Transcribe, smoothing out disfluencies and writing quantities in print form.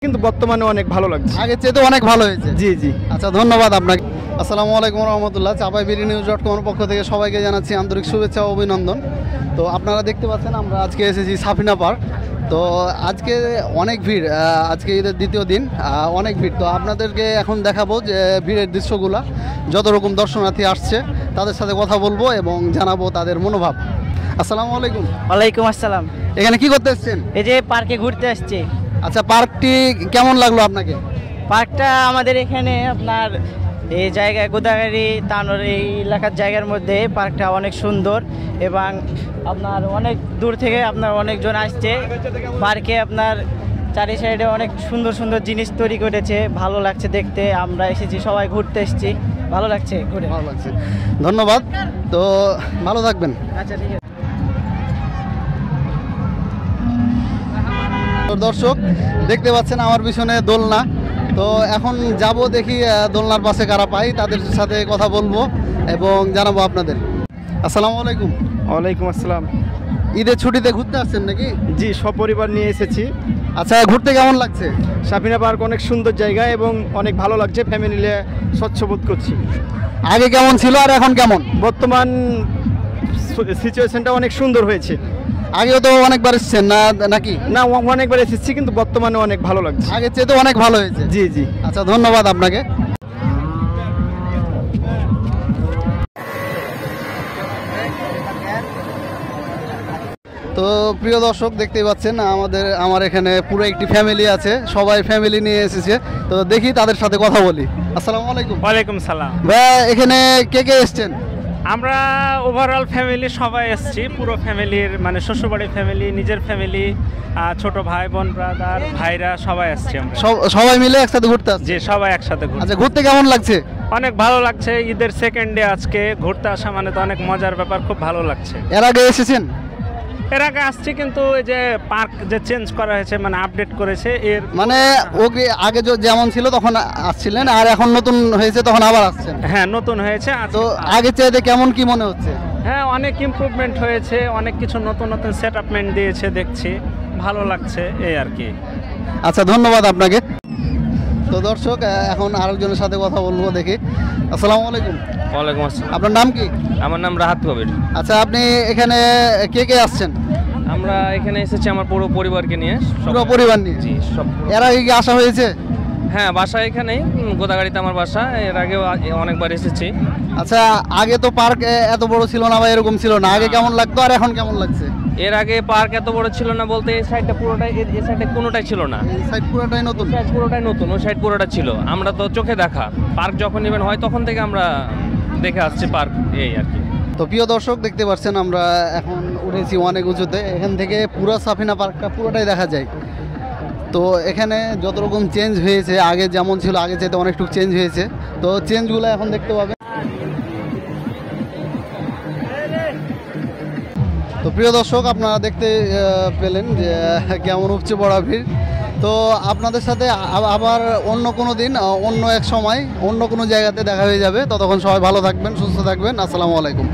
কিন্তু বর্তমানে অনেক ভালো লাগছে, আগের চেয়ে তো অনেক ভালো হয়েছে। জি জি। আচ্ছা, ধন্যবাদ আপনাকে। আসসালামু আলাইকুম রহমতুল্লাহ। চাপাইবিডিনিউজ.com পক্ষ থেকে সবাইকে জানাচ্ছি আন্তরিক শুভেচ্ছা ও অভিনন্দন। তো আপনারা দেখতে পাচ্ছেন আমরা আজকে এসেছি সাফিনা পার্ক। তো আজকে অনেক ভিড়, আজকে ঈদের দ্বিতীয় দিন, অনেক ভিড়। তো আপনাদেরকে এখন দেখাবো যে ভিড়ের দৃশ্যগুলো, যত রকম দর্শনার্থী আসছে তাদের সাথে কথা বলবো এবং জানাবো তাদের মনোভাব। আসসালামু আলাইকুম। ওয়ালাইকুম আসসালাম। এখানে কি করতে এসেছেন? এই যে পার্কে ঘুরতে আসছি। আচ্ছা, পার্কটি কেমন লাগলো আপনাকে? পার্কটা আমাদের এখানে আপনার এই জায়গায় গোদাগাড়ি তানোর এই এলাকার জায়গার মধ্যে পার্কটা অনেক সুন্দর এবং আপনার অনেক দূর থেকে আপনার অনেকজন আসছে পার্কে। আপনার চারি সাইডে অনেক সুন্দর সুন্দর জিনিস তৈরি করেছে, ভালো লাগছে দেখতে। আমরা এসেছি, সবাই ঘুরতে এসেছি, ভালো লাগছে ঘুরে। ভালো লাগছে, ধন্যবাদ। তো ভালো থাকবেন। আচ্ছা, ঠিক আছে। দর্শক দেখতে পাচ্ছেন আমার পিছনে দোলনা। তো এখন যাব, দেখি দোলনার পাশে কারা পাই, তাদের সাথে কথা বলবো এবং জানাবো আপনাদের। আসসালামু আলাইকুম। ওয়ালাইকুম আসসালাম। ঈদের ছুটিতে ঘুরতে আসছেন নাকি? জি, সপরিবার নিয়ে এসেছি। আচ্ছা, ঘুরতে কেমন লাগছে? সাফিনা পার্ক অনেক সুন্দর জায়গা এবং অনেক ভালো লাগছে, ফ্যামিলি নিয়ে স্বচ্ছ বোধ করছি। আগে কেমন ছিল আর এখন কেমন? বর্তমান সিচুয়েশনটা অনেক সুন্দর হয়েছে। আগেও তো অনেকবার এসেছেন না নাকি? না, অনেকবার এসেছি কিন্তু বর্তমানে অনেক ভালো লাগছে। আগের চেয়ে তো অনেক ভালো হয়েছে। জি জি। আচ্ছা, ধন্যবাদ আপনাকে। তো প্রিয় দর্শক দেখতেই পাচ্ছেন আমার এখানে পুরো একটি ফ্যামিলি আছে, সবাই ফ্যামিলি নিয়ে এসেছে। তো দেখি তাদের সাথে কথা বলি। আসসালামু আলাইকুম। ওয়ালাইকুম সালাম। ভাই, এখানে কে কে এসেছেন? আমরা ওভারঅল ফ্যামিলি সবাই এসেছি, পুরো ফ্যামিলির মানে শ্বশুরবাড়ির ফ্যামিলি, নিজের ফ্যামিলি, ছোট ভাই বোন ব্রাদার ভাইরা সবাই আসছে। আমরা সবাই মিলে একসাথে ঘুরতে আসছি। যে সবাই একসাথে ঘুরতে। আচ্ছা, ঘুরতে কেমন লাগছে? অনেক ভালো লাগছে, ঈদের সেকেন্ড ডে আজকে ঘুরতে আসা মানে তো অনেক মজার ব্যাপার, খুব ভালো লাগছে। এর আগে এসেছেন? এর আগে আসছি কিন্তু এই যে পার্ক যে চেঞ্জ করা হয়েছে মানে আপডেট করেছে এর মানে ওকে আগে যেমন ছিল তখন আসছিলেন, আর এখন নতুন হয়েছে তখন আবার আসছেন? হ্যাঁ, নতুন হয়েছে। তো আগে চাইতে কেমন কি মনে হচ্ছে? হ্যাঁ, অনেক ইমপ্রুভমেন্ট হয়েছে, অনেক কিছু নতুন নতুন সেটআপমেন্ট দিয়েছে, দেখছি ভালো লাগছে এই আর কি। আচ্ছা, ধন্যবাদ আপনাকে। তো দর্শক এখন আরেকজনের সাথে কথা বলবো, দেখি। আসসালামু আলাইকুম। ওয়ালাইকুম আসসালাম। আপনার নাম কি? আমার নাম রাহাত কবির। আচ্ছা, আপনি এখানে কে কে আসছেন? আমরা এখানে এসেছি আমার পুরো পরিবারকে নিয়ে। পুরো পরিবার নিয়ে? জি, সব। এর আগে কি আসা হয়েছে? হ্যাঁ, বাসা এখানেই, গোদাগাড়িতে আমার বাসা। এর আগেও অনেকবার এসেছি। আচ্ছা, আগে তো পার্ক এত বড় ছিল না বা এরকম ছিল না, আগে কেমন লাগতো আর এখন কেমন লাগছে? এর আগে পার্ক এত বড় ছিল না বলতে এই সাইডটা পুরোটাই, এই সাইডে কোনোটাই ছিল না। এই সাইড পুরোটাই নতুন? সাইড পুরোটাই নতুন, ওই সাইড পুরোটা ছিল। আমরা তো চোখে দেখা পার্ক যখন ইভেন্ট হয় তখন থেকে আমরা দেখে আসছি পার্ক, এই আর কি। তো প্রিয় দর্শক দেখতে পাচ্ছেন আমরা এখন উঠেছি অনেক উঁচুতে, এখান থেকে পুরো সাফিনা পার্কটা পুরোটাই দেখা যায়। তো এখানে যত রকম চেঞ্জ হয়েছে, আগে যেমন ছিল আগে চাইতে অনেকটুকু চেঞ্জ হয়েছে। তো চেঞ্জগুলো এখন দেখতে পাবেন। তো প্রিয় দর্শক আপনারা দেখতে পেলেন যে কেমন উপচে পড়া ভিড়। তো আপনাদের সাথে আবার অন্য কোনো দিন, অন্য এক সময়, অন্য কোনো জায়গাতে দেখা হয়ে যাবে। ততক্ষণ সবাই ভালো থাকবেন, সুস্থ থাকবেন। আসসালামু আলাইকুম।